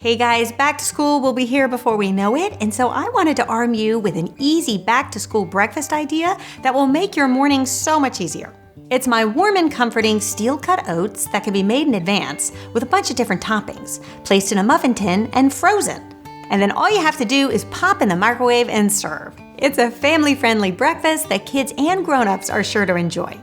Hey guys, back to school will be here before we know it, and so I wanted to arm you with an easy back to school breakfast idea that will make your mornings so much easier. It's my warm and comforting steel-cut oats that can be made in advance with a bunch of different toppings, placed in a muffin tin and frozen. And then all you have to do is pop in the microwave and serve. It's a family-friendly breakfast that kids and grown-ups are sure to enjoy.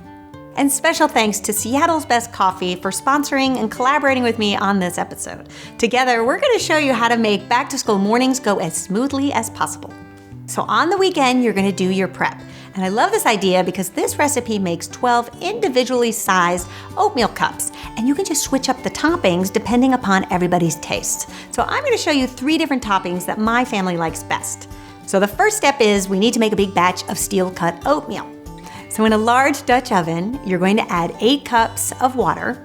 And special thanks to Seattle's Best Coffee for sponsoring and collaborating with me on this episode. Together, we're going to show you how to make back-to-school mornings go as smoothly as possible. So on the weekend, you're going to do your prep. And I love this idea because this recipe makes 12 individually sized oatmeal cups, and you can just switch up the toppings depending upon everybody's taste. So I'm going to show you 3 different toppings that my family likes best. So the first step is we need to make a big batch of steel-cut oatmeal. So in a large Dutch oven, you're going to add 8 cups of water.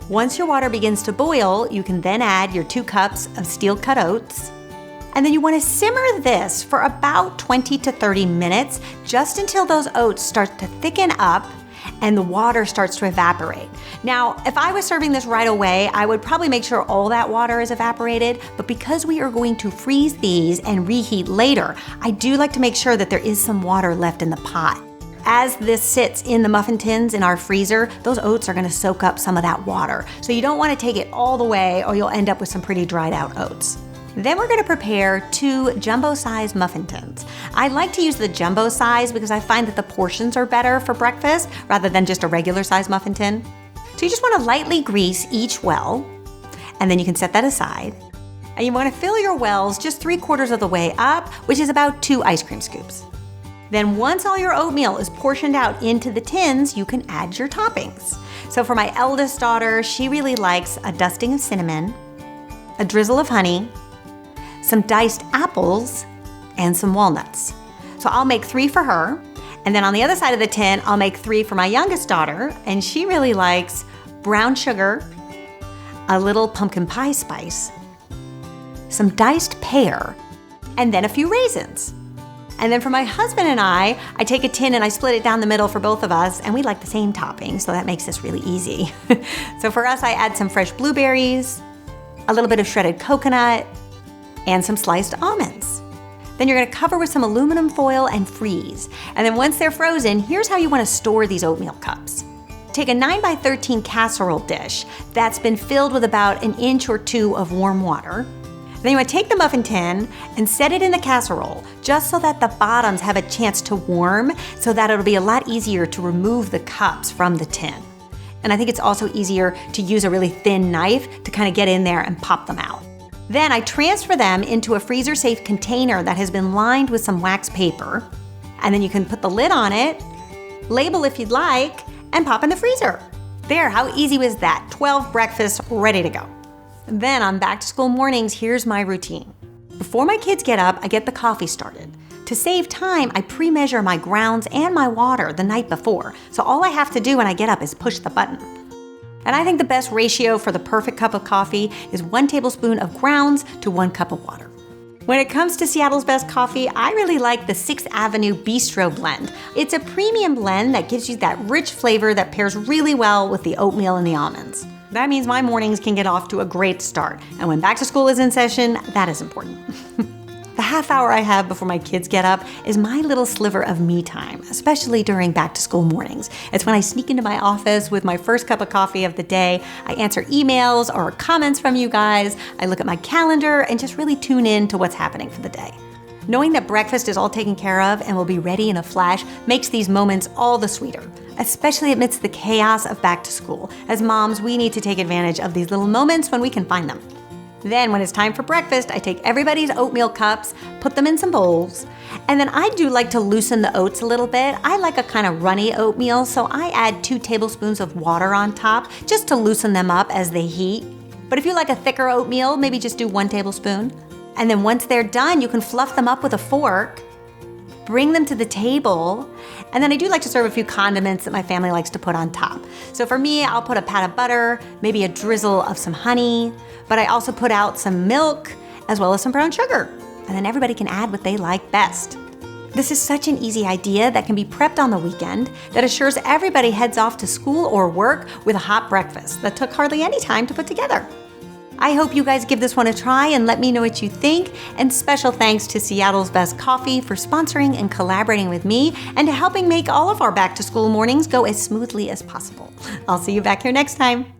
Once your water begins to boil, you can then add your 2 cups of steel-cut oats. And then you want to simmer this for about 20 to 30 minutes, just until those oats start to thicken up and the water starts to evaporate. Now, if I was serving this right away, I would probably make sure all that water is evaporated, but because we are going to freeze these and reheat later, I do like to make sure that there is some water left in the pot. As this sits in the muffin tins in our freezer, those oats are going to soak up some of that water. So you don't want to take it all the way or you'll end up with some pretty dried out oats. Then we're going to prepare 2 jumbo-sized muffin tins. I like to use the jumbo size because I find that the portions are better for breakfast rather than just a regular size muffin tin. So you just want to lightly grease each well, and then you can set that aside. And you want to fill your wells just 3/4 of the way up, which is about 2 ice cream scoops. Then once all your oatmeal is portioned out into the tins, you can add your toppings. So for my eldest daughter, she really likes a dusting of cinnamon, a drizzle of honey, some diced apples, and some walnuts. So I'll make 3 for her, and then on the other side of the tin, I'll make 3 for my youngest daughter, and she really likes brown sugar, a little pumpkin pie spice, some diced pear, and then a few raisins. And then for my husband and I take a tin and I split it down the middle for both of us, and we like the same topping, so that makes this really easy. So for us, I add some fresh blueberries, a little bit of shredded coconut, and some sliced almonds. Then you're gonna cover with some aluminum foil and freeze. And then once they're frozen, here's how you wanna store these oatmeal cups. Take a 9x13 casserole dish that's been filled with about 1 inch or 2 of warm water. Then you want to take the muffin tin and set it in the casserole just so that the bottoms have a chance to warm, so that it'll be a lot easier to remove the cups from the tin. And I think it's also easier to use a really thin knife to kind of get in there and pop them out. Then I transfer them into a freezer-safe container that has been lined with some wax paper. And then you can put the lid on it, label if you'd like, and pop in the freezer. There, how easy was that? 12 breakfasts ready to go. Then on back to school mornings, here's my routine. Before my kids get up, I get the coffee started. To save time, I pre-measure my grounds and my water the night before, so all I have to do when I get up is push the button. And I think the best ratio for the perfect cup of coffee is 1 tablespoon of grounds to 1 cup of water. When it comes to Seattle's Best Coffee, I really like the 6th Avenue Bistro blend. It's a premium blend that gives you that rich flavor that pairs really well with the oatmeal and the almonds. That means my mornings can get off to a great start. And when back to school is in session, that is important. The half hour I have before my kids get up is my little sliver of me time, especially during back to school mornings. It's when I sneak into my office with my first cup of coffee of the day. I answer emails or comments from you guys. I look at my calendar and just really tune in to what's happening for the day. Knowing that breakfast is all taken care of and will be ready in a flash makes these moments all the sweeter, especially amidst the chaos of back to school. As moms, we need to take advantage of these little moments when we can find them. Then when it's time for breakfast, I take everybody's oatmeal cups, put them in some bowls, and then I do like to loosen the oats a little bit. I like a kind of runny oatmeal, so I add 2 tablespoons of water on top just to loosen them up as they heat. But if you like a thicker oatmeal, maybe just do 1 tablespoon. And then once they're done, you can fluff them up with a fork, bring them to the table, and then I do like to serve a few condiments that my family likes to put on top. So for me, I'll put a pat of butter, maybe a drizzle of some honey, but I also put out some milk as well as some brown sugar. And then everybody can add what they like best. This is such an easy idea that can be prepped on the weekend that assures everybody heads off to school or work with a hot breakfast that took hardly any time to put together. I hope you guys give this one a try and let me know what you think. And special thanks to Seattle's Best Coffee for sponsoring and collaborating with me and to helping make all of our back to school mornings go as smoothly as possible. I'll see you back here next time.